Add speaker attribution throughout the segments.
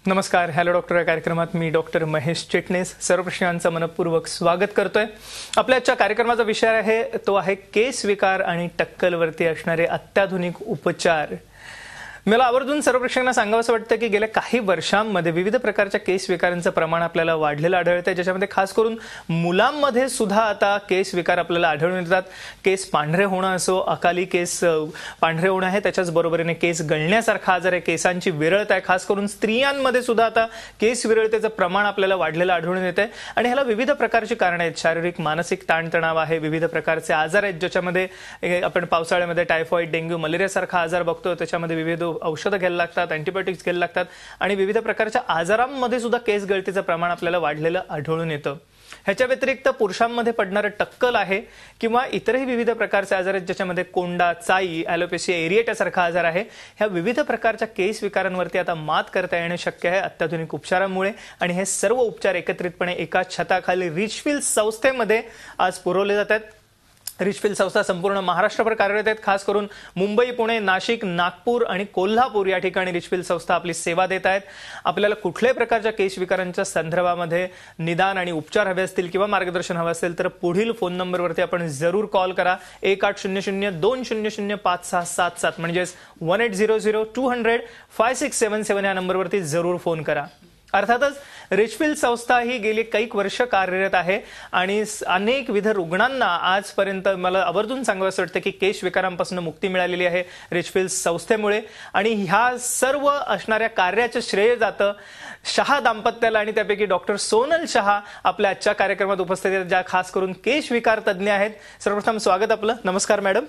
Speaker 1: नमस्कार. Hello doctor या कार्यक्रमात मी डॉक्टर महेश चिटणीस सर्व प्रश्नांचं मनपूर्वक स्वागत करतोय. आपल्या आजच्या कार्यक्रमाचा विषय आहे तो आहे केस विकार आणि टक्कलवरती असणारे अत्याधुनिक उपचार. मला आवर्जून सर्व प्रेक्षकांना सांगावंसं वाटतं की गेल्या काही वर्षांमध्ये विविध प्रकारच्या केस विकारांचं प्रमाण आपल्याला वाढलेलं आढळतंय, ज्याच्यामध्ये खास करून मुलांमध्ये सुद्धा आता केस विकार आपल्याला आढळून येतात. केस पांढरे होणं असो, अकाली केस पांढरे होणं आहे, त्याच्याच बरोबरीने केस गळण्यासारखा आजार आहे, केसांची विरळता आहे. खास करून स्त्रियांमध्ये सुद्धा आता केस विरळतेचं प्रमाण आपल्याला वाढलेलं आढळून येतंय आणि ह्याला विविध प्रकारची कारणं आहेत. शारीरिक मानसिक ताणतणाव आहे, विविध प्रकारचे आजार आहेत, ज्याच्यामध्ये आपण पावसाळ्यामध्ये टायफॉइड, डेंग्यू, मलेरियासारखा आजार बघतो. त्याच्यामध्ये विविध औषधं घ्यायला लागतात, अँटीबायोटिक्स घ्यायला लागतात आणि विविध प्रकारच्या आजारांमध्ये सुद्धा केस गळतीचं प्रमाण आपल्याला वाढलेलं आढळून येतं. ह्याच्या व्यतिरिक्त पुरुषांमध्ये पडणारं टक्कल आहे किंवा इतरही विविध प्रकारचे आजार आहेत, ज्याच्यामध्ये कोंडा, चाई, ॲलोपेशिया एरिएटासारखा आजार आहे. ह्या विविध प्रकारच्या केस विकारांवरती आता मात करता येणं शक्य आहे अत्याधुनिक उपचारांमुळे आणि हे सर्व उपचार एकत्रितपणे एका छताखाली रिचफिल्ड संस्थेमध्ये आज पुरवले जातात. रिचफिल्ड संस्था संपूर्ण महाराष्ट्रभर कार्यरत आहेत. खास करून मुंबई, पुणे, नाशिक, नागपूर आणि कोल्हापूर या ठिकाणी रिचफिल्ड संस्था आपली सेवा देत आहेत. आपल्याला कुठल्याही प्रकारच्या केस विकारांच्या संदर्भामध्ये निदान आणि उपचार हवे असतील किंवा मार्गदर्शन हवं असेल तर पुढील फोन नंबरवरती आपण जरूर कॉल करा. 1800-200-5677 म्हणजेच 1800-200-5677 या नंबरवरती जरूर फोन करा. अर्थातच रिचफिल्ड संस्था ही गेली काही वर्ष कार्यरत आहे आणि अनेक विविध रुग्णांना आजपर्यंत मला आवर्जून सांगावंसं वाटतं की केस विकारांपासून मुक्ती मिळालेली आहे रिचफिल्ड संस्थेमुळे. आणि ह्या सर्व असणाऱ्या कार्याचं श्रेय जातं शहा दाम्पत्याला आणि त्यापैकी डॉक्टर सोनल शहा आपल्या आजच्या कार्यक्रमात उपस्थित आहेत, ज्या खास करून केस विकार तज्ज्ञ आहेत. सर्वप्रथम स्वागत आपलं. नमस्कार मॅडम.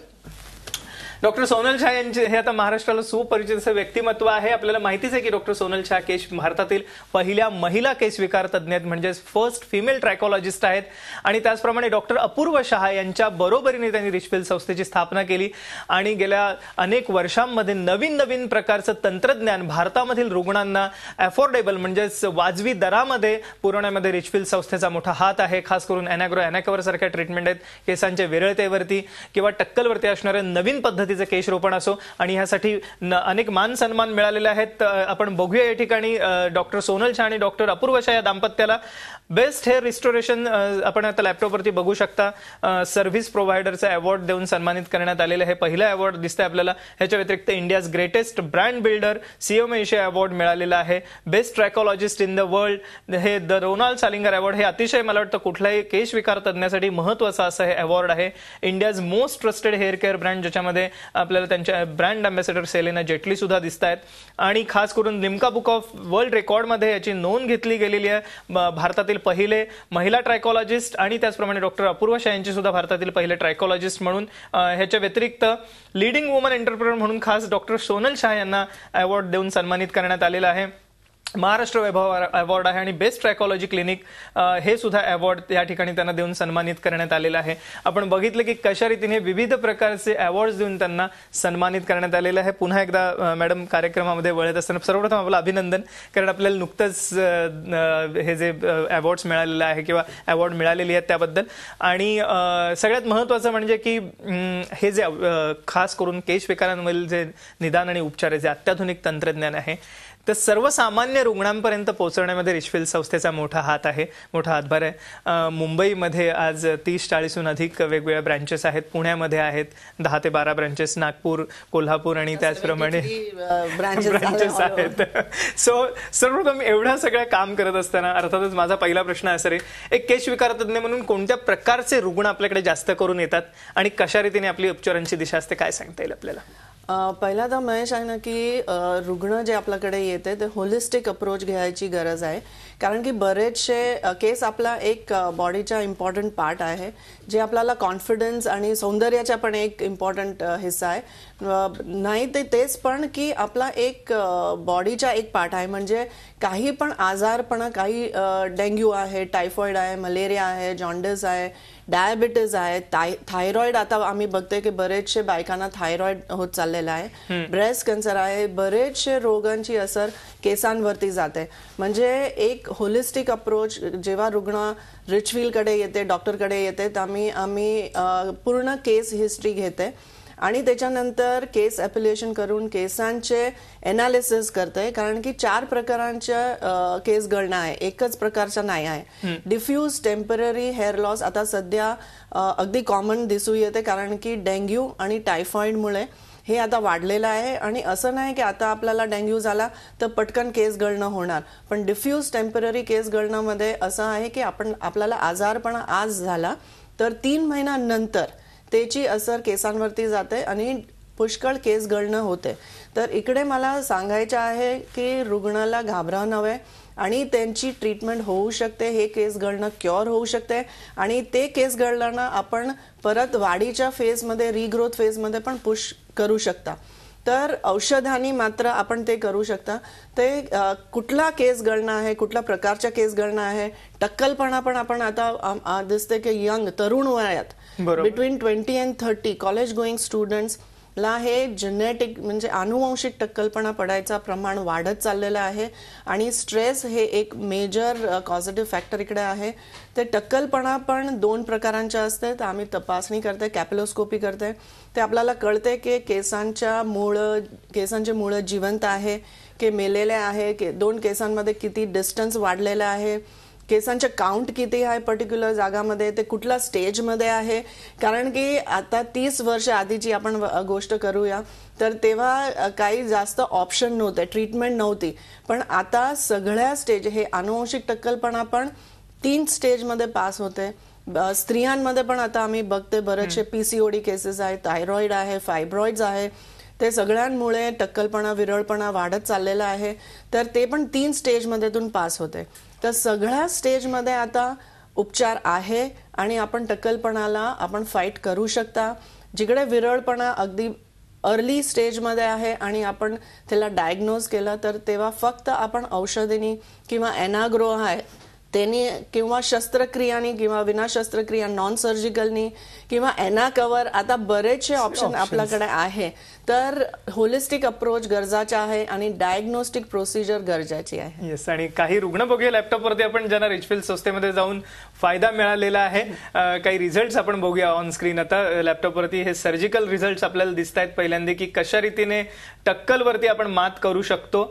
Speaker 1: डॉक्टर सोनल शहा यांचे हे आता महाराष्ट्राला सुपरिचित असं व्यक्तिमत्व आहे. आपल्याला माहितीच आहे की डॉक्टर सोनल शहा केस भारतातील पहिल्या महिला केस विकार तज्ज्ञ आहेत, म्हणजेच फर्स्ट फिमेल ट्रायकोलॉजिस्ट आहेत. आणि त्याचप्रमाणे डॉक्टर अपूर्व शहा यांच्या बरोबरीने त्यांनी रिचफिल्ड संस्थेची स्थापना केली आणि गेल्या अनेक वर्षांमध्ये नवीन नवीन प्रकारचं तंत्रज्ञान भारतामधील रुग्णांना अफोर्डेबल म्हणजेच वाजवी दरामध्ये पुरवण्यामध्ये रिचफिल्ड संस्थेचा मोठा हात आहे. खास करून अॅनाग्रो सारख्या ट्रीटमेंट आहेत केसांच्या विरळतेवरती किंवा टक्कलवरती असणाऱ्या नवीन पद्धती केश रोपण असो आणि ह्यासाठी अनेक मान सन्मान मिळालेले आहेत. आपण बघूया या ठिकाणी डॉक्टर सोनल शहा आणि डॉक्टर अपूर्व शहा या दाम्पत्याला बेस्ट हेअर रिस्टोरेशन आपण आता लॅपटॉपवरती बघू शकता सर्व्हिस प्रोव्हायडरचा अवॉर्ड देऊन सन्मानित करण्यात आलेलं आहे. पहिला अवॉर्ड दिसतंय आपल्याला. ह्याच्या व्यतिरिक्त India's greatest brand builder CMA Asia award मिळालेला आहे. बेस्ट ट्रायकोलॉजिस्ट इन द वर्ल्ड हे द रोनाल्ड सालिंगर अवॉर्ड. हे अतिशय मला वाटतं कुठल्याही केश विकार तज्ञासाठी महत्वाचं असं हे अवॉर्ड आहे. India's most trusted hair care brand, ज्याच्यामध्ये आपल्याला त्यांच्या ब्रँड अँबॅसेडर सेलेना जेटली सुद्धा दिसत आहेत. आणि खास करून लिम्का बुक ऑफ वर्ल्ड रेकॉर्डमध्ये याची नोंद घेतली गेलेली आहे. भारतातील पहिले महिला ट्रायकोलॉजिस्ट आणि त्याचप्रमाणे डॉक्टर अपूर्व शहा यांची सुद्धा भारतातील पहिले ट्रायकोलॉजिस्ट म्हणून. ह्याच्या व्यतिरिक्त लीडिंग वुमन एंटरप्रेन्योर म्हणून खास डॉक्टर सोनल शहा यांना अवॉर्ड देऊन सन्मानित करण्यात आलेला आहे. महाराष्ट्र वैभव अवॉर्ड आहे आणि बेस्ट ट्रायकोलॉजी क्लिनिक हे सुद्धा अवॉर्ड या ठिकाणी त्यांना देऊन सन्मानित करण्यात आलेलं आहे. आपण बघितलं की कशा रीतीने विविध प्रकारचे अवॉर्ड्स देऊन त्यांना सन्मानित करण्यात आलेलं आहे. पुन्हा एकदा मॅडम कार्यक्रमामध्ये वळत असताना सर्वप्रथम आपलं अभिनंदन, कारण आपल्याला नुकतंच हे जे अवॉर्ड्स मिळालेलं आहे किंवा अवॉर्ड मिळालेली आहेत त्याबद्दल. आणि सगळ्यात महत्त्वाचं म्हणजे की हे जे खास करून केश विकारांवरील जे निदान आणि उपचार जे अत्याधुनिक तंत्रज्ञान आहे तर सर्वसामान्य रुग्णांपर्यंत पोहोचवण्यामध्ये रिचफिल्ड संस्थेचा मोठा हात आहे, मोठा हातभार आहे. मुंबईमध्ये आज 30-40हून अधिक वेगवेगळ्या ब्रँचेस आहेत. पुण्यामध्ये आहेत 10 ते 12 ब्रँचेस, नागपूर, कोल्हापूर आणि त्याचप्रमाणे ब्रँचेस आहेत. सो सर्वप्रथम एवढं सगळं काम करत असताना अर्थातच माझा पहिला प्रश्न असा रे, एक केश विकार तज्ज्ञ म्हणून कोणत्या प्रकारचे रुग्ण आपल्याकडे जास्त करून येतात आणि कशा रीतीने आपली उपचारांची दिशा असते, काय सांगता येईल आपल्याला?
Speaker 2: पहिला तर महेश आहे ना की रुग्ण जे आपल्याकडे येते ते होलिस्टिक अप्रोच घ्यायची गरज आहे. कारण की बरेचसे केस आपला एक बॉडीचा इम्पॉर्टंट पार्ट आहे, जे आपल्याला कॉन्फिडन्स आणि सौंदर्याचा पण एक इम्पॉर्टंट हिस्सा आहे. नाही ते तेच पण की आपला एक बॉडीचा एक पार्ट आहे. म्हणजे काही पण आजारपणा, काही डेंग्यू आहे, टायफॉइड आहे, मलेरिया आहे, जॉन्डिस आहे, डायबिटीज आहे, थायरॉइड. आता आम्ही बघतोय की बरेचसे बायकांना थायरॉइड होत चाललेला आहे, ब्रेस्ट कॅन्सर आहे. बरेचसे रोगांची असर केसांवरती जाते. म्हणजे एक होलिस्टिक अप्रोच जेव्हा रुग्ण रिचफिल्ड कडे येते, डॉक्टरकडे येते, आम्ही पूर्ण केस हिस्ट्री घेते आणि त्याच्यानंतर केस ॲपिलेशन करून केसांचे एनालिसिस करते, कारण की 4 प्रकारांच्या केस गळणं आहे, एकच प्रकारचा नाही आहे. डिफ्यूज टेम्पररी हेअर लॉस आता सध्या अगदी कॉमन दिसू येते, कारण की डेंग्यू आणि टायफॉइडमुळे हे आता वाढलेलं आहे. आणि असं नाही की आता आपल्याला डेंग्यू झाला तर पटकन केस गळणं होणार, पण डिफ्यूज टेम्पररी केस गळण्यामध्ये असं आहे की आपल्याला आजारपणा आज झाला तर 3 महिन्यानंतर त्याची असर केसांवरती जाते आणि पुष्कळ केस गळणं होते. तर इकडे मला सांगायचं आहे की रुग्णाला घाबरावं नव्हे आणि त्यांची ट्रीटमेंट होऊ शकते. हे केस गळणं क्युअर होऊ शकते आणि ते केस गळल्यानं आपण परत वाढीच्या फेजमध्ये, रिग्रोथ फेजमध्ये पण पुश करू शकता. तर औषधांनी मात्र आपण ते करू शकता. ते कुठला केस गळणं आहे, कुठल्या प्रकारच्या केस गळणं आहे, टक्कलपणा पण आपण आता दिसते की यंग तरुण वयात between 20 and 30 college going students ला हे जेनेटिक म्हणजे अनुवंशिक टक्कलपणा पडायचा प्रमाण वाढत चाललेलं आहे आणि स्ट्रेस हे एक मेजर कॉझिटिव्ह फॅक्टर इकडे आहे. ते टक्कलपणा पण 2 प्रकारांचे असते. तर आम्ही तपासणी करते, कॅपिलोस्कोपी करते, ते आपल्याला कळते की केसांचे मूळ जिवंत आहे की मेलेले आहे, 2 केसांमध्ये किती डिस्टन्स वाढलेला आहे, केसांचे काउंट किती आहे पर्टिक्युलर जागामध्ये, ते कुठल्या स्टेजमध्ये आहे. कारण की आता 30 वर्ष आधीची आपण गोष्ट करूया तर तेव्हा काही जास्त ऑप्शन नव्हते, ट्रीटमेंट नव्हती. पण आता सगळ्या स्टेज हे अनुवंशिक टक्कलपणा पण 3 स्टेजमध्ये पास होते. स्त्रियांमध्ये पण आता आम्ही बघते बरेचसे PCOD केसेस आहेत, थायरॉइड आहे, फायब्रॉइड्स आहे. ते सगळ्यांमुळे टक्कलपणा, विरळपणा वाढत चाललेला आहे. तर ते पण 3 स्टेजमध्येतून पास होते. तर सगळ्या स्टेजमध्ये आता उपचार आहे आणि आपण टक्कलपणाला आपण फाईट करू शकता. जिकडे विरळपणा अगदी अर्ली स्टेजमध्ये आहे आणि आपण त्याला डायग्नोज केलं तर तेव्हा फक्त आपण औषधीनी किंवा एनाग्रो आहे त्यांनी किंवा शस्त्रक्रियानी किंवा विना शस्त्रक्रिया नॉन सर्जिकलनी किंवा एना कव्हर, आता बरेचसे ऑप्शन आपल्याकडे आहे. तर होलिस्टिक अप्रोच गरजाचा आहे आणि डायग्नोस्टिक प्रोसिजर गरजाची आहे.
Speaker 1: येस, आणि काही रुग्ण बघूया लॅपटॉपवरती आपण ज्यांना रिचफिल्ड संस्थेमध्ये जाऊन फायदा मिळालेला आहे. काही रिझल्ट्स आपण बघूया ऑन स्क्रीन. आता लॅपटॉपवरती हे सर्जिकल रिझल्ट्स आपल्याला दिसत आहेत पहिल्यांदा की कशा रीतीने टक्कलवरती आपण मात करू शकतो.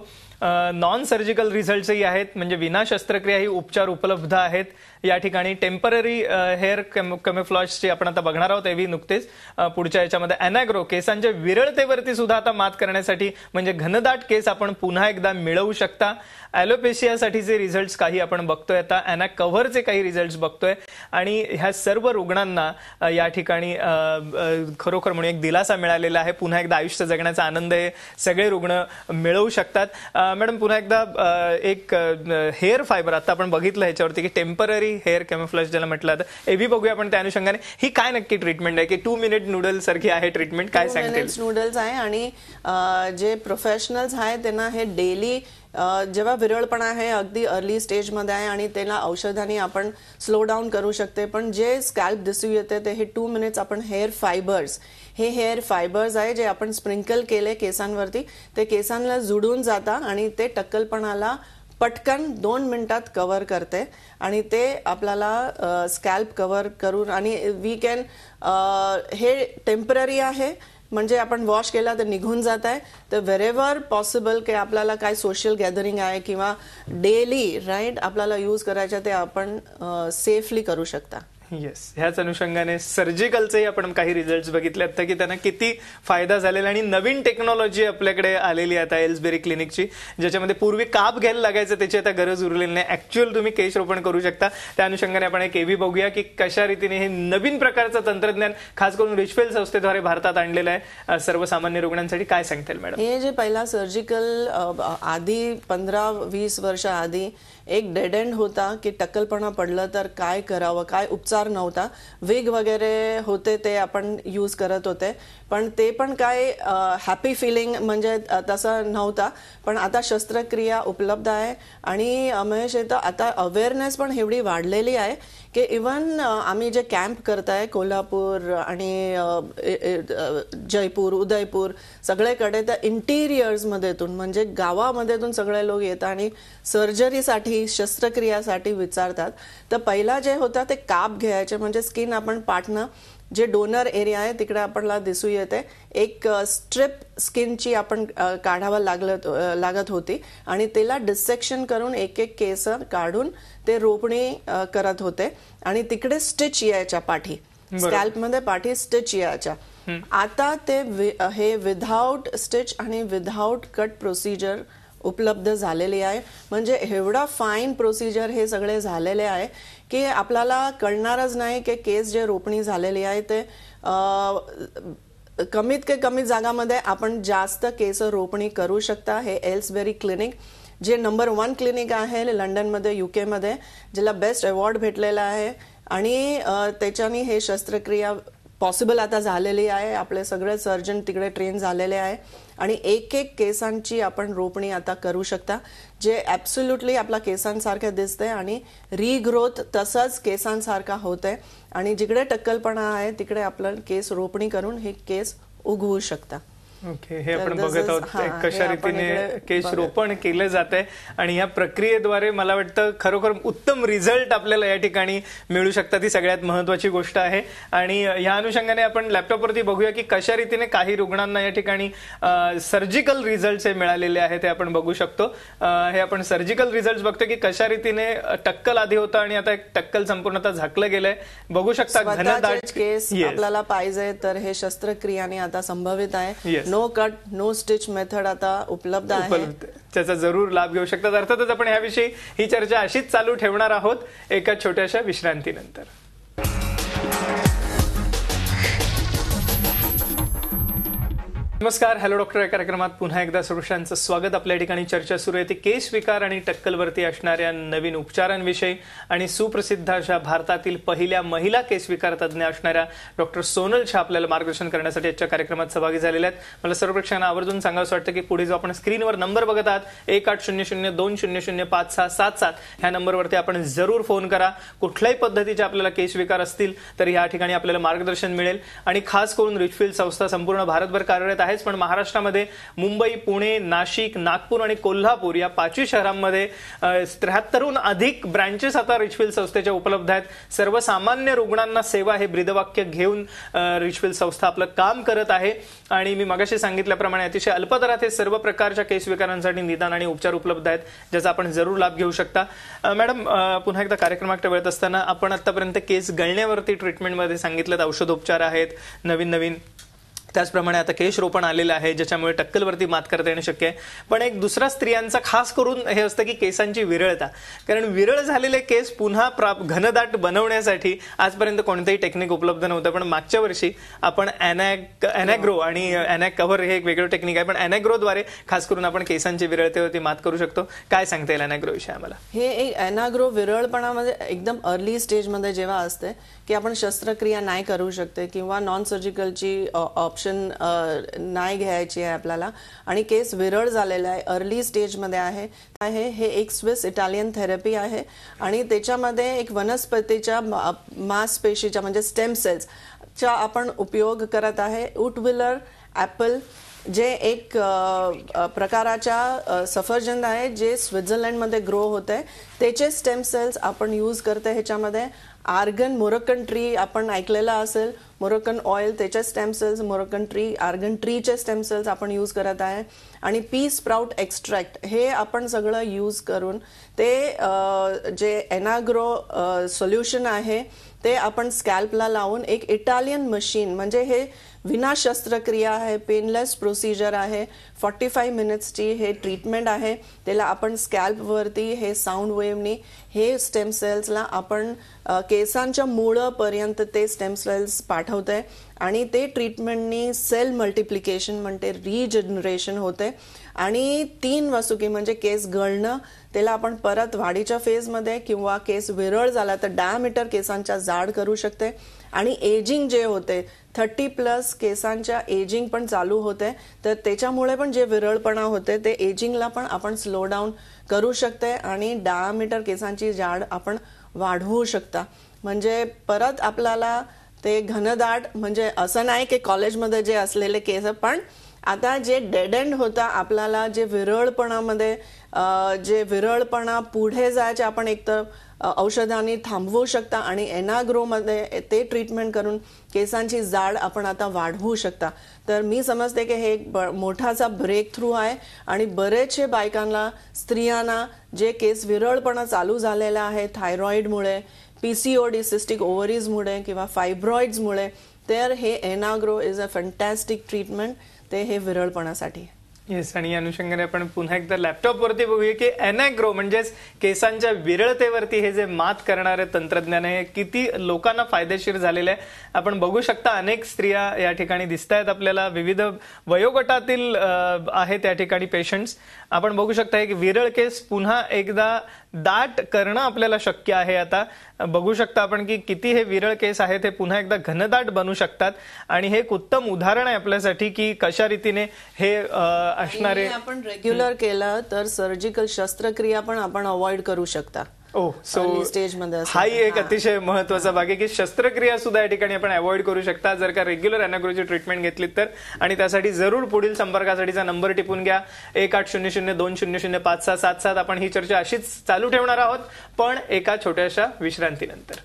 Speaker 1: नॉन सर्जिकल रिझल्ट्सही आहेत, म्हणजे विना शस्त्रक्रियाही उपचार उपलब्ध आहेत या ठिकाणी. टेम्पररी हेअर कॅमोफ्लॅजची आपण आता बघणार आहोत. एव्ही नुकतेच पुढच्या याच्यामध्ये एनाग्रो, केसांच्या विरळतेवरती सुद्धा आता मात करण्यासाठी म्हणजे घनदाट केस आपण पुन्हा एकदा मिळवू शकता. ॲलोपेशियासाठीचे रिझल्ट्स काही आपण बघतोय, आता एना कव्हरचे काही रिझल्ट्स बघतोय आणि ह्या सर्व रुग्णांना या ठिकाणी खरोखर म्हणून एक दिलासा मिळालेला आहे. पुन्हा एकदा आयुष्य जगण्याचा आनंद हे सगळे रुग्ण मिळवू शकतात. मॅडम, पुन्हा एकदा एक हेअर फायबर आता आपण बघितलं ह्याच्यावरती की टेम्पररी हेअर कॅमोफ्लॅज ज्याला म्हटलं जातं, एव्ही बघूया आपण त्या अनुषंगाने ही काय नक्की ट्रीटमेंट आहे की 2 मिनिट नूडल सारखी आहे ट्रीटमेंट, काय सांगते?
Speaker 2: नूडल्स आहे आणि जे प्रोफेशनल्स आहेत त्यांना हे डेली जेव्हा विरळपणा आहे अगदी अर्ली स्टेजमध्ये आहे आणि त्याला औषधांनी आपण स्लो डाऊन करू शकते. पण जे स्कॅल्प दिसू येते ते हे 2 मिनिट्स आपण हेअर फायबर्स, हे हेअर फायबर्स आहे जे आपण स्प्रिंकल केले केसांवरती, ते केसांना जुडून जाता आणि ते टक्कलपणाला पटकन 2 मिनिटात कव्हर करते आणि ते आपल्याला स्कॅल्प कव्हर करून आणि वी कॅन, हे टेम्पररी आहे म्हणजे आपण वॉश केला तर निघून जात आहे. तर व्हेरेवर पॉसिबल की आपल्याला काय सोशल गॅदरिंग आहे किंवा डेली राईट आपल्याला यूज करायचं ते आपण सेफली करू शकता.
Speaker 1: येस, ह्याच अनुषंगाने सर्जिकलचे आपण काही रिझल्ट्स बघितले आता की त्यांना किती फायदा झालेला आणि नवीन टेक्नॉलॉजी आपल्याकडे आलेली आता एल्सबेरी क्लिनिकची, ज्याच्यामध्ये पूर्वी काप घ्यायला लागायचं त्याची आता गरज उरलेली नाही. ऍक्च्युअल तुम्ही केस रोपण करू शकता. त्या अनुषंगाने आपण एक एव्ही बघूया की कशा रीतीने हे नवीन प्रकारचं तंत्रज्ञान खास करून रिचफिल्ड संस्थेद्वारे भारतात आणलेलं आहे सर्वसामान्य रुग्णांसाठी. काय सांगतील मॅडम?
Speaker 2: हे जे पहिला सर्जिकल आधी 15-20 वर्ष आधी एक डेड एंड होता की टक्कलपणा पडलं तर काय करावं, काय उपचार नव्हता. विग वगैरे होते ते आपण यूज करत होते, पण ते पण काय हॅपी फिलिंग म्हणजे तसं नव्हता. पण आता शस्त्रक्रिया उपलब्ध आहे आणि महेश येतं आता अवेअरनेस पण एवढी वाढलेली आहे की इवन आम्ही जे कॅम्प करताय कोल्हापूर आणि जयपूर, उदयपूर सगळीकडे त्या इंटिरियर्समध्येतून म्हणजे गावामध्येतून सगळे लोक येतात आणि सर्जरीसाठी, शस्त्रक्रियासाठी विचारतात. तर पहिला जे होता ते काप घ्यायचे म्हणजे स्किन आपण पाटणं जे डोनर एरिया आहे तिकडे आपल्याला दिसू येते एक स्ट्रिप स्किनची आपण काढावं लागत होती आणि त्याला डिसेक्शन करून एक एक केस काढून ते रोपणी करत होते आणि तिकडे स्टिच यायच्या पाठी, स्कॅल्प मध्ये पाठी स्टिच यायच्या. आता ते हे विदाउट स्टिच आणि विदाउट कट प्रोसिजर उपलब्ध झालेली आहे. म्हणजे एवढा फाईन प्रोसिजर हे सगळे झालेले आहे की आपल्याला कळणारच नाही की केस जे रोपणी झालेली आहे ते कमीत कमी जागामध्ये आपण जास्त केस रोपणी करू शकता. हे एल्सबेरी क्लिनिक जे नंबर 1 क्लिनिक आहे लंडनमध्ये, UK मध्ये, ज्याला बेस्ट अवॉर्ड भेटलेला आहे आणि त्याच्याने हे शस्त्रक्रिया पॉसिबल आता झालेली आहे. आपले सगळे सर्जन तिकडे ट्रेन झालेले आहे आणि एक एक केसांची आपण रोपणी आता करू शकता, जे ऍब्सोल्युटली आपल्या केसांसारखे दिसते आणि रिग्रोथ तसंच केसांसारखा होते आणि जिकडे टक्कलपणा आहे तिकडे आपलं केस रोपणी करून हे केस उगवू शकता.
Speaker 1: ओके, हे आपण बघत आहोत कशा रीतीने केस रोपण केलं जाते आणि या प्रक्रियेद्वारे मला वाटतं खरोखर उत्तम रिझल्ट आपल्याला या ठिकाणी मिळू शकतात. ही सगळ्यात महत्वाची गोष्ट आहे आणि या अनुषंगाने आपण लॅपटॉपवरती बघूया की कशा रीतीने काही रुग्णांना या ठिकाणी सर्जिकल रिझल्ट हे मिळालेले आहेत. ते आपण बघू शकतो. हे आपण सर्जिकल रिझल्ट बघतो की कशा रीतीने टक्कल आधी होतं आणि आता एक टक्कल संपूर्णतः झाकलं गेलंय. बघू शकता घनदाट
Speaker 2: केस आपल्याला पाहिजे तर हे शस्त्रक्रियाने आता संभवित आहे. No cut no stitch method आता उपलब्ध आहे.
Speaker 1: त्याचा जरूर लाभ घेऊ शकतात. अर्थातच आपण याविषयी ही चर्चा अशीच चालू ठेवणार आहोत एका छोट्याशा विश्रांतीनंतर. नमस्कार, हॅलो डॉक्टर या कार्यक्रमात पुन्हा एकदा सर्वांचं स्वागत. आपल्या ठिकाणी चर्चा सुरू आहे ती केस विकार आणि टक्कलवरती असणाऱ्या नवीन उपचारांविषयी आणि सुप्रसिद्ध अशा भारतातील पहिल्या महिला केस विकार तज्ज्ञ असणाऱ्या डॉक्टर सोनल शाह आपल्याला मार्गदर्शन करण्यासाठी आजच्या कार्यक्रमात सहभागी झालेल्या आहेत. मला सर्व प्रेक्षकांना आवर्जून सांगावं वाटतं की पुढे जो आपण स्क्रीनवर नंबर बघत आहात 1800-200-5777 ह्या नंबरवरती आपण जरूर फोन करा. कुठल्याही पद्धतीचे आपल्याला केस विकार असतील तर या ठिकाणी आपल्याला मार्गदर्शन मिळेल आणि खास करून रिचफिल्ड संस्था संपूर्ण भारतभर कार्यरत आहे. पण महाराष्ट्रामध्ये मुंबई, पुणे, नाशिक, नागपूर आणि कोल्हापूर या 5 शहरांमध्ये 73हून अधिक ब्रँचेस आता रिचफिल्ड संस्थेच्या उपलब्ध आहेत. सर्वसामान्य रुग्णांना सेवा हे ब्रीदवाक्य घेऊन रिचफिल्ड संस्था आपलं काम करत आहे आणि मी मगाशी सांगितल्याप्रमाणे अतिशय अल्प दरात हे सर्व प्रकारच्या केस विकारांसाठी निदान आणि उपचार उपलब्ध आहेत, ज्याचा आपण जरूर लाभ घेऊ शकता. मॅडम, पुन्हा एकदा कार्यक्रमाकडे वळत असताना आपण आतापर्यंत केस गळण्यावरती ट्रीटमेंटमध्ये सांगितलं औषधोपचार आहेत नवीन, त्याचप्रमाणे आता केश रोपण आलेलं आहे ज्याच्यामुळे टक्कलवरती मात करता येणं शक्य आहे. पण एक दुसरा स्त्रियांचा खास करून हे असतं की केसांची विरळता, कारण विरळ झालेले केस पुन्हा घनदाट बनवण्यासाठी आजपर्यंत कोणतेही टेक्निक उपलब्ध नव्हतं. पण मागच्या वर्षी आपण अॅनॅग्रो आणि अॅनॅक कव्हर हे एक वेगळं टेक्निक आहे, पण अॅनॅग्रोद्वारे खास करून आपण केसांची विरळतेवरती मात करू शकतो. काय सांगता येईल अॅनॅग्रो विषयी आम्हाला?
Speaker 2: हे एक अॅनॅग्रो विरळपणामध्ये एकदम अर्ली स्टेजमध्ये जेव्हा असते की आपण शस्त्रक्रिया नाही करू शकते किंवा नॉन सर्जिकलची ऑप्शन नाही घ्यायची आहे आपल्याला आणि केस विरळ झालेला आहे, अर्ली स्टेजमध्ये आहे. हे एक स्विस इटालियन थेरपी आहे आणि त्याच्यामध्ये एक वनस्पतीच्या मांसपेशीच्या म्हणजे स्टेम सेल्सचा आपण उपयोग करत आहे. उटविलर ॲपल जे एक प्रकाराच्या सफरचंद आहे जे स्वित्झर्लंडमध्ये ग्रो होते, त्याचे स्टेम सेल्स आपण यूज करते. ह्याच्यामध्ये आर्गन, मोरोकन ट्री आपण ऐकलेला असेल, मोरोकन ऑइल त्याचे stem cells, Moroccan tree, argan ट्रीचे स्टेम सेल्स आपण यूज करत आहे आणि पी स्प्राउट एक्स्ट्रॅक्ट हे आपण सगळं यूज करून ते जे अॅनॅग्रो सोल्युशन आहे ते आपण स्कॅल्पला लावून एक इटालियन मशीन, म्हणजे हे विना शस्त्रक्रिया आहे, पेनलेस प्रोसिजर आहे, 45 मिनिट्सची हे ट्रीटमेंट आहे. त्याला आपण स्कॅल्पवरती हे साऊंड वेव्हनी हे स्टेम सेल्सला आपण केसांच्या मुळापर्यंत ते स्टेम सेल्स पाठवते आणि ते ट्रीटमेंटनी सेल मल्टिप्लिकेशन म्हणते रिजनरेशन होते आणि 3 वसुकी म्हणजे केस गळणं त्याला आपण परत वाढीच्या फेजमध्ये किंवा केस विरळ झाला तर डायमीटर केसांच्या जाड करू शकते आणि एजिंग जे होते 30+ केसांच्या एजिंग पण चालू होते, तर त्याच्यामुळे पण जे विरळपणा होते ते एजिंगला पण आपण स्लो डाऊन करू शकते आणि डायमीटर केसांची जाड आपण वाढवू शकता. म्हणजे परत आपल्याला ते घनदाट, म्हणजे असं नाही की कॉलेजमध्ये जे असलेले केस पण आता जे डेड एंड होता आपल्याला, जे विरळपणामध्ये जे विरळपणा पुढे जायचे आपण एकतर औषधांनी थांबवू शकता आणि एनाग्रो मध्ये ते ट्रीटमेंट करून केसांची जाड आपण आता वाढवू शकता. तर मी समजते की हे एक मोठासा ब्रेक थ्रू आहे आणि बरेचसे बायकांना, स्त्रियांना जे केस विरळपणा चालू झालेला आहे थायरॉइडमुळे, पीसीओडी सिस्टिक ओव्हरीजमुळे किंवा फायब्रॉइड्समुळे, तर हे एनाग्रो इज अ फॅन्टॅस्टिक ट्रीटमेंट ते हे विरळपणासाठी.
Speaker 1: येस, आणि या अनुषंगाने आपण पुन्हा एकदा लॅपटॉपवरती बघूया की एनाग्रो म्हणजेच केसांच्या विरळतेवरती हे जे मात करणारे तंत्रज्ञान आहे किती लोकांना फायदेशीर झालेलं आहे. आपण बघू शकता अनेक स्त्रिया या ठिकाणी दिसत आहेत आपल्याला, विविध वयोगटातील आहेत त्या ठिकाणी पेशंट्स. आपण बघू शकता एक विरळ केस पुन्हा एकदा दाट करणं आपल्याला शक्य आहे. आता बघू शकता आपण की किती हे विरळ केस आहेत हे पुन्हा एकदा घनदाट बनू शकतात आणि हे एक उत्तम उदाहरण आहे आपल्यासाठी की कशा रीतीने हे असणारे.
Speaker 2: आपण रेग्युलर केलं तर सर्जिकल शस्त्रक्रिया पण आपण अवॉइड करू शकता.
Speaker 1: सो
Speaker 2: स्टेजमध्ये
Speaker 1: हाही एक अतिशय महत्वाचा भाग आहे की शस्त्रक्रिया सुद्धा या ठिकाणी आपण अवॉइड करू शकता जर का रेग्युलर एनाग्रोची ट्रीटमेंट घेतली तर. आणि त्यासाठी जरूर पुढील संपर्कासाठीचा नंबर टिपून घ्या 1800-200-5677. आपण ही चर्चा अशीच चालू ठेवणार आहोत पण एका छोट्याशा विश्रांतीनंतर.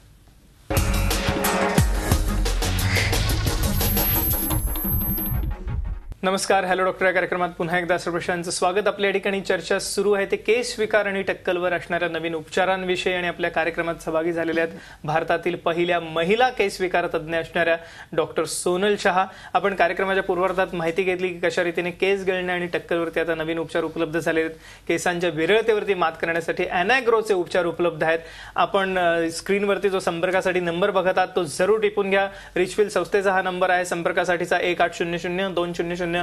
Speaker 1: नमस्कार, हॅलो डॉक्टर या कार्यक्रमात पुन्हा एकदा सर्वश्रांचं स्वागत. आपल्या ठिकाणी चर्चा सुरू आहे ते केस विकार आणि टक्कलवर असणाऱ्या नवीन उपचारांविषयी आणि आपल्या कार्यक्रमात सहभागी झालेल्या आहेत भारतातील पहिल्या महिला केस विकार तज्ज्ञ असणाऱ्या डॉक्टर सोनल शहा. आपण कार्यक्रमाच्या पूर्वार्धात माहिती घेतली की कशा रीतीने केस गळणे आणि टक्कलवरती आता नवीन उपचार उपलब्ध झाले आहेत. केसांच्या विरळतेवरती मात करण्यासाठी एनाग्रोचे उपचार उपलब्ध आहेत. आपण स्क्रीनवरती जो संपर्कासाठी नंबर बघत आहात तो जरूर टिपून घ्या. रिचफिल्ड संस्थेचा हा नंबर आहे संपर्कासाठीचा 1800-200-5677.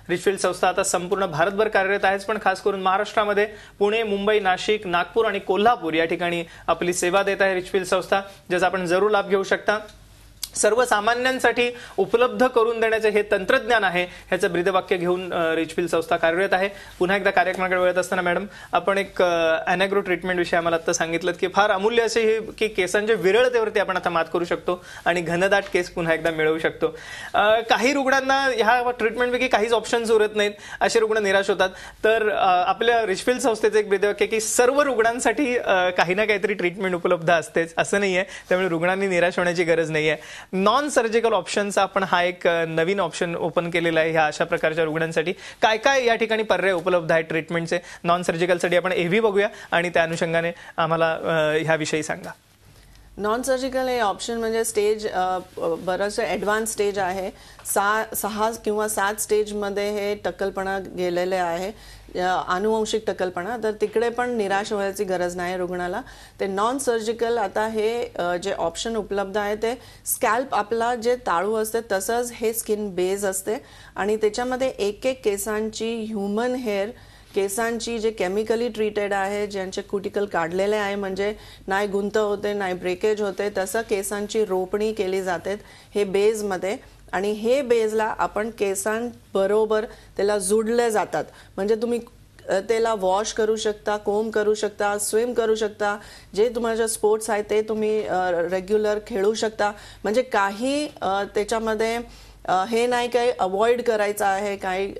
Speaker 1: रिचफिल्ड संस्था आता संपूर्ण भारतभर कार्यरत आहे पण खास करून महाराष्ट्रामध्ये पुणे, मुंबई, नाशिक, नागपूर आणि कोल्हापूर या ठिकाणी आपली सेवा देत आहे रिचफिल्ड संस्था, ज्याचा आपण जरूर लाभ घेऊ शकता. सर्वसामान्यांसाठी उपलब्ध करून देण्याचे हे तंत्रज्ञान आहे ह्याचं ब्रीदवाक्य घेऊन रिचफिल्ड संस्था कार्यरत आहे. पुन्हा एकदा कार्यक्रमाकडे वळत असताना मॅडम आपण एक एनाग्रो ट्रीटमेंट विषयी आम्हाला आता सांगितलं की फार अमूल्य असे हे की केसांच्या विरळतेवरती आपण आता मात करू शकतो आणि घनदाट केस पुन्हा एकदा मिळवू शकतो. काही रुग्णांना ह्या ट्रीटमेंटपैकी काहीच ऑप्शन्स उरत नाहीत, असे रुग्ण निराश होतात. तर आपल्या रिचफिल्ड संस्थेचं एक ब्रीदवाक्य की सर्व रुग्णांसाठी काही ना काहीतरी ट्रीटमेंट उपलब्ध असतेच असं नाहीये, त्यामुळे रुग्णांनी निराश होण्याची गरज नाहीये. नॉन सर्जिकल ऑप्शनचा आपण हा एक नवीन ऑप्शन ओपन केलेला आहे ह्या अशा प्रकारच्या रुग्णांसाठी. काय काय या ठिकाणी पर्याय उपलब्ध आहेत ट्रीटमेंटचे नॉन सर्जिकलसाठी आपण एव्ही बघूया आणि त्या अनुषंगाने आम्हाला ह्याविषयी सांगा.
Speaker 2: नॉन सर्जिकल हे ऑप्शन म्हणजे स्टेज बरंचसं ॲडव्हान्स स्टेज आहे. 6 किंवा 7 स्टेजमध्ये हे टक्कलपणा गेलेले आहे, आनुवंशिक टक्कलपणा. तर तिकडे पण निराश व्हायची गरज नाही रुग्णाला. ते नॉन सर्जिकल आता हे जे ऑप्शन उपलब्ध आहे ते स्कॅल्प आपला जे ताळू असते तसंच हे स्किन बेस असते आणि त्याच्यामध्ये एक एक केसांची ह्युमन हेअर केसांची जे केमिकली ट्रीटेड आहे, ज्यांचे कुटिकल काढलेले आहे म्हणजे नाही गुंत होते नाही ब्रेकेज होते, तसं केसांची रोपणी केली जाते हे बेजमध्ये. आणि हे बेजला आपण केसांबरोबर त्याला जोडले जातात म्हणजे तुम्ही त्याला वॉश करू शकता, कोम करू शकता, स्विम करू शकता, जे तुमचे स्पोर्ट्स आहे ते तुम्ही रेग्युलर खेळू शकता. म्हणजे काही त्याच्यामध्ये हे नाही काही अवॉइड करायचं आहे, काही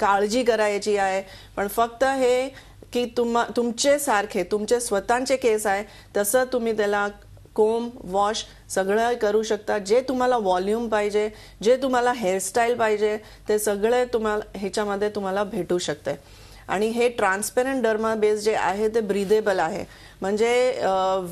Speaker 2: काळजी करायची आहे, पण फक्त हे की तुमचे सारखे तुमचे स्वतःचे केस आहे तसं तुम्ही त्याला कोम वॉश सगळं करू शकता. जे तुम्हाला व्हॉल्यूम पाहिजे, जे तुम्हाला हेअरस्टाईल पाहिजे ते सगळे तुम्हाला ह्याच्यामध्ये तुम्हाला भेटू शकते. आणि हे ट्रान्सपेरंट डर्मा बेस जे आहे ते ब्रीदेबल आहे म्हणजे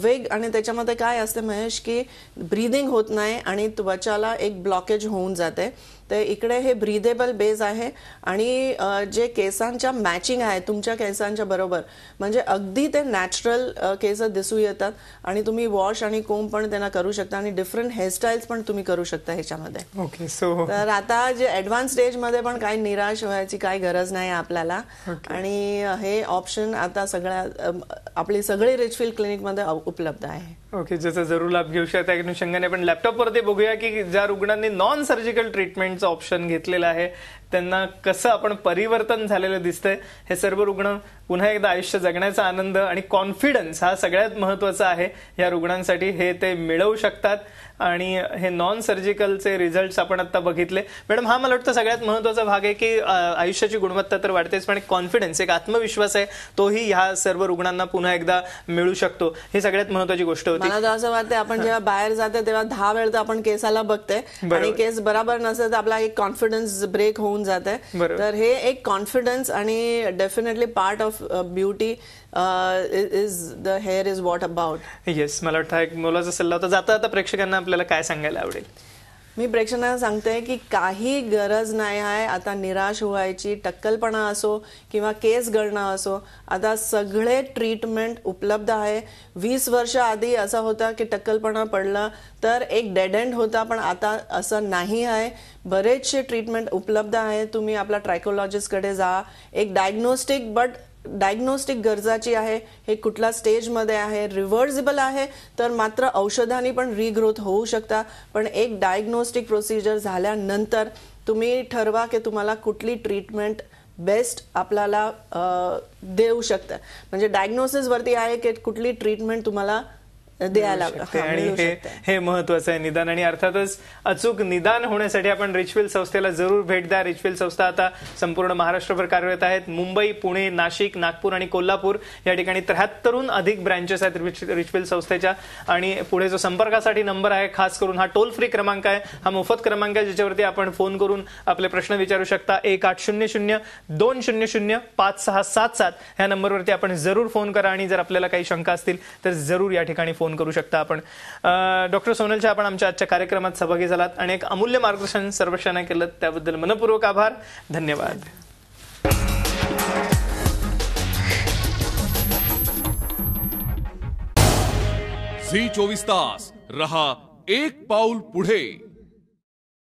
Speaker 2: वेग आणि त्याच्यामध्ये काय असते महेश की ब्रीदिंग होत नाही आणि त्वचाला एक ब्लॉकेज होऊन जाते. तर इकडे हे ब्रीदेबल बेस आहे आणि जे केसांच्या मॅचिंग आहे तुमच्या केसांच्या बरोबर म्हणजे अगदी ते नॅचरल केस दिसू येतात आणि तुम्ही वॉश आणि कोम पण त्यांना करू शकता आणि डिफरंट हेअरस्टाईल्स पण तुम्ही करू शकता ह्याच्यामध्ये.
Speaker 1: ओके, सो
Speaker 2: तर आता जे ॲडव्हान्स स्टेजमध्ये पण काही निराश व्हायची काही गरज नाही आपल्याला. आणि हे ऑप्शन आता सगळ्या आपली सगळी रिचफिल्ड क्लिनिकमध्ये उपलब्ध आहे.
Speaker 1: ओके, ज्याचा जरूर लाभ घेऊ शकता. त्या अनुषंगाने आपण लॅपटॉपवरती बघूया की ज्या रुग्णांनी नॉन सर्जिकल ट्रीटमेंटचं ऑप्शन घेतलेलं आहे त्यांना कसं आपण परिवर्तन झालेलं दिसतंय. हे सर्व रुग्ण पुन्हा एकदा आयुष्य जगण्याचा आनंद आणि कॉन्फिडन्स हा सगळ्यात महत्वाचा आहे या रुग्णांसाठी. हे ते मिळवू शकतात आणि हे नॉन सर्जिकलचे रिझल्ट्स आपण आता बघितले. मॅडम, हा मला वाटतं सगळ्यात महत्वाचा भाग आहे की आयुष्याची गुणवत्ता तर वाढतेच, पण कॉन्फिडन्स, एक आत्मविश्वास आहे, तोही ह्या सर्व रुग्णांना पुन्हा एकदा मिळू शकतो. ही सगळ्यात महत्वाची गोष्ट होती.
Speaker 2: मला तर असं वाटतं आपण जेव्हा बाहेर जाते तेव्हा 10 वेळ तर आपण केसाला बघते आणि केस बरोबर नसेल तर आपला एक कॉन्फिडन्स ब्रेक होऊन जाते. तर हे एक कॉन्फिडन्स आणि definitely part of beauty is the hair is what about.
Speaker 1: Yes, मला वाटतं एक मोलाचा सल्ला होता. जाता आता प्रेक्षकांना आपल्याला काय सांगायला आवडेल?
Speaker 2: मी प्रेक्षकांना सांगते की काही गरज नाही आहे आता निराश व्हायची. टक्कलपणा असो किंवा केस गळणं असो, आता सगळे ट्रीटमेंट उपलब्ध आहे. 20 वर्ष आधी असं होता की टक्कलपणा पडला तर एक डेड एंड होता, पण आता असं नाही आहे. बरेचसे ट्रीटमेंट उपलब्ध आहे. तुम्ही आपला ट्रायकोलॉजिस्टकडे जा. एक डायग्नोस्टिक गरजाची आहे, हे कुठल्या स्टेजमध्ये आहे, रिव्हर्सिबल आहे तर मात्र औषधांनी पण रिग्रोथ होऊ शकता. पण एक डायग्नोस्टिक प्रोसिजर झाल्यानंतर तुम्ही ठरवा की तुम्हाला कुठली ट्रीटमेंट बेस्ट आपल्याला देऊ शकतं. म्हणजे डायग्नोसिस वरती आहे की कुठली ट्रीटमेंट तुम्हाला द्यायला
Speaker 1: आणि हे महत्वाचं आहे, निदान. आणि अर्थातच अचूक निदान होण्यासाठी आपण रिचविल संस्थेला जरूर भेट द्या. रिचविल संस्था आता संपूर्ण महाराष्ट्रभर कार्यरत आहेत. मुंबई, पुणे, नाशिक, नागपूर आणि कोल्हापूर या ठिकाणी 73हून अधिक ब्रँचेस आहेत रिचविल संस्थेच्या. आणि पुढे जो संपर्कासाठी नंबर आहे, खास करून हा टोल फ्री क्रमांक आहे, हा मोफत क्रमांक आहे, ज्याच्यावरती आपण फोन करून आपले प्रश्न विचारू शकता. 1800-200-5677 ह्या नंबरवरती आपण जरूर फोन करा आणि जर आपल्याला काही शंका असतील तर जरूर या ठिकाणी फोन करू शकता आपण. डॉक्टर सोनल शाह, आपण आमच्या आजच्या कार्यक्रमात सहभागी झालात आणि एक अमूल्य मार्गदर्शन सर्वश्रेयांना केलं, त्याबद्दल मनपूर्वक आभार. धन्यवाद.
Speaker 3: झी 24 तास रहा एक पाऊल पुढे.